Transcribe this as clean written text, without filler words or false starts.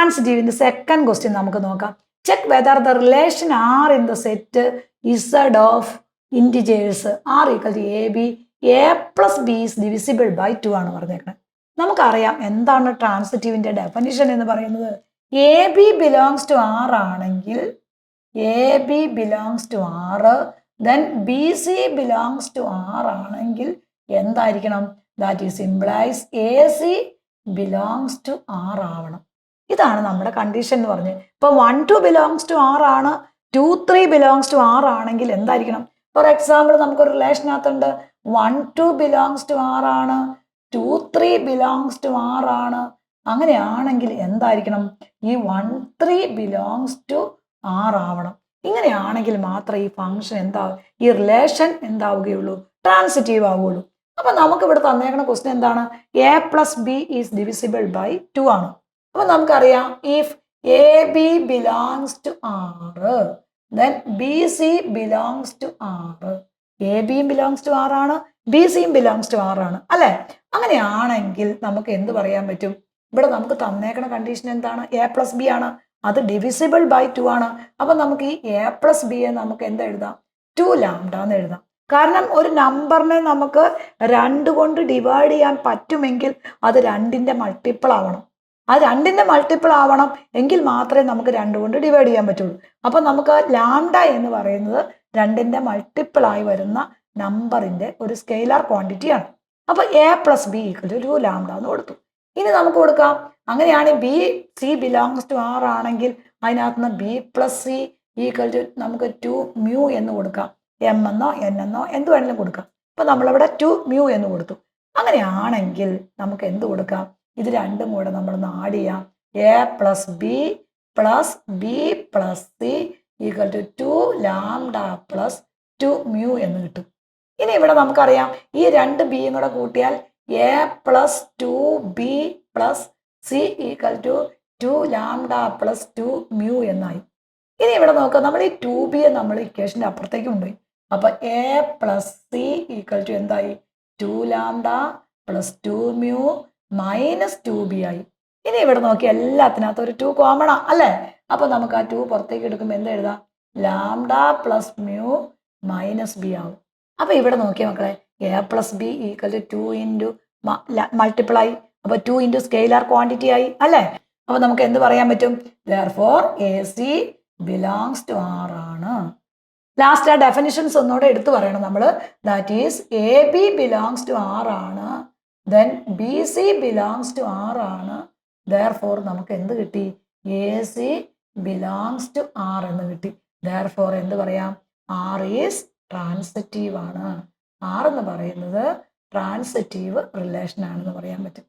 ട്രാൻസിറ്റീവിന്റെ second question നമുക്ക് നോക്കാം. Check whether the relation R in the set Z of integers R equal to a b a plus B is divisible by 2 ആണ് പറഞ്ഞേക്കുന്നത്. നമുക്കറിയാം എന്താണ് ട്രാൻസിറ്റീവിന്റെ definition എന്ന് പറയുന്നത്. A B belongs to R ആണെങ്കിൽ a B belongs to R, then B C belongs to R ആണെങ്കിൽ എന്തായിരിക്കണം? That is implies a c belongs to R ആവണം. ഇതാണ് നമ്മുടെ കണ്ടീഷൻ എന്ന് പറഞ്ഞ്. ഇപ്പൊ 1 2 ബിലോങ്സ് ടു ആർ ആണ്, 2 3 ബിലോങ്സ് ടു ആർ ആണെങ്കിൽ എന്തായിരിക്കണം? ഫോർ എക്സാമ്പിൾ നമുക്കൊരു റിലേഷനകത്തുണ്ട് 1 2 ബിലോങ്സ് ടു ആർ ആണ്, 2 3 ബിലോങ്സ് ടു ആർ ആണ്. അങ്ങനെയാണെങ്കിൽ എന്തായിരിക്കണം? ഈ 1 3 ബിലോങ്സ് ടു ആർ ആവണം. ഇങ്ങനെയാണെങ്കിൽ മാത്രമേ ഈ ഫംഗ്ഷൻ ഈ റിലേഷൻ എന്താവുകയുള്ളൂ? ട്രാൻസിറ്റീവ് ആവുകയുള്ളൂ. അപ്പൊ നമുക്ക് ഇവിടെ തന്നേക്കുന്ന ക്വസ്റ്റ്യൻ എന്താണ്? A plus B is divisible by 2 ആണ്. അപ്പൊ നമുക്കറിയാം if A B belongs to R, then B C belongs to R. A ബിയും ബിലോങ്സ് ടു ആർ ആണ്, ബി സിയും ബിലോങ്സ് ടു ആർ ആണ് അല്ലെ? അങ്ങനെയാണെങ്കിൽ നമുക്ക് എന്ത് പറയാൻ പറ്റും? ഇവിടെ നമുക്ക് തന്നേക്കണ കണ്ടീഷൻ എന്താണ്? എ പ്ലസ് ബി ആണ്, അത് ഡിവിസിബിൾ ബൈ 2 ആണ്. അപ്പൊ നമുക്ക് ഈ എ പ്ലസ് ബിയെ നമുക്ക് എന്തെഴുതാം? 2 ലാംഡ എന്ന് എഴുതാം. കാരണം ഒരു നമ്പറിനെ നമുക്ക് 2 കൊണ്ട് ഡിവൈഡ് ചെയ്യാൻ പറ്റുമെങ്കിൽ അത് 2ന്റെ മൾട്ടിപ്പിൾ ആവണം. ആ 2ന്റെ മൾട്ടിപ്പിൾ ആവണം എങ്കിൽ മാത്രമേ നമുക്ക് 2 കൊണ്ട് ഡിവൈഡ് ചെയ്യാൻ പറ്റുള്ളൂ. അപ്പൊ നമുക്ക് ലാംഡ എന്ന് പറയുന്നത് 2ന്റെ മൾട്ടിപ്പിൾ ആയി വരുന്ന നമ്പറിന്റെ ഒരു സ്കെയിലാർ ക്വാണ്ടിറ്റി ആണ്. അപ്പൊ A plus B equal to 2 lambda എന്ന് കൊടുത്തു. ഇനി നമുക്ക് കൊടുക്കാം, അങ്ങനെയാണ് B C belongs to R ആണെങ്കിൽ അതിനകത്ത് നിന്ന് B plus C equal to നമുക്ക് 2 മ്യൂ എന്ന് കൊടുക്കാം. എം എന്നോ എൻ എന്നോ എന്ത് വേണമെങ്കിലും കൊടുക്കാം. അപ്പൊ നമ്മളിവിടെ 2 മ്യൂ എന്ന് കൊടുത്തു. അങ്ങനെയാണെങ്കിൽ നമുക്ക് എന്ത് കൊടുക്കാം? ഇത് രണ്ടും കൂടെ നമ്മൾ ആഡ് ചെയ്യാം. A plus B plus C equal to 2 lambda plus 2 mu എന്ന് കിട്ടും. ഇനി ഇവിടെ നമുക്കറിയാം ഈ 2 ബിയും കൂടെ കൂട്ടിയാൽ A plus 2 B plus C equal to 2 lambda plus 2 mu എന്നായി. ഇനി ഇവിടെ നോക്കാം, നമ്മൾ ഈ 2 ബിയെ നമ്മൾ ഇക്വേഷൻ്റെ അപ്പുറത്തേക്ക് കൊണ്ടുപോയി. അപ്പൊ A plus C equal to എന്തായി? 2 lambda plus 2 mu minus 2 B ആയി. ഇനി ഇവിടെ നോക്കി എല്ലാത്തിനകത്തും ഒരു 2 കോമൺ അല്ലേ? അപ്പൊ നമുക്ക് ആ 2 പുറത്തേക്ക് എടുക്കുമ്പോൾ എന്താ എഴുതാം? Lambda plus mu minus B ആവും. അപ്പൊ ഇവിടെ നോക്കിയ മക്കളെ, A plus B equal to 2 into multiple ആയി. അപ്പൊ 2 ഇൻറ്റു സ്കെയിലാർ ക്വാണ്ടിറ്റി ആയി അല്ലേ? അപ്പൊ നമുക്ക് എന്ത് പറയാൻ പറ്റും? therefore a c belongs to R ആണ്. ലാസ്റ്റ് ആ ഡെഫിനിഷൻസ് ഒന്നുകൂടെ എടുത്തു പറയണം നമ്മൾ. That is a B belongs to R ആണ്, then B C belongs to R ആണ്. therefore നമുക്ക് എന്ത് കിട്ടി? A c belongs to R എന്ന് കിട്ടി. therefore എന്ത് പറയാം? ആർ ഈസ് ട്രാൻസിറ്റീവ് ആണ്. ആർ എന്ന് പറയുന്നത് ട്രാൻസിറ്റീവ് റിലേഷൻ ആണെന്ന് പറയാൻ പറ്റും.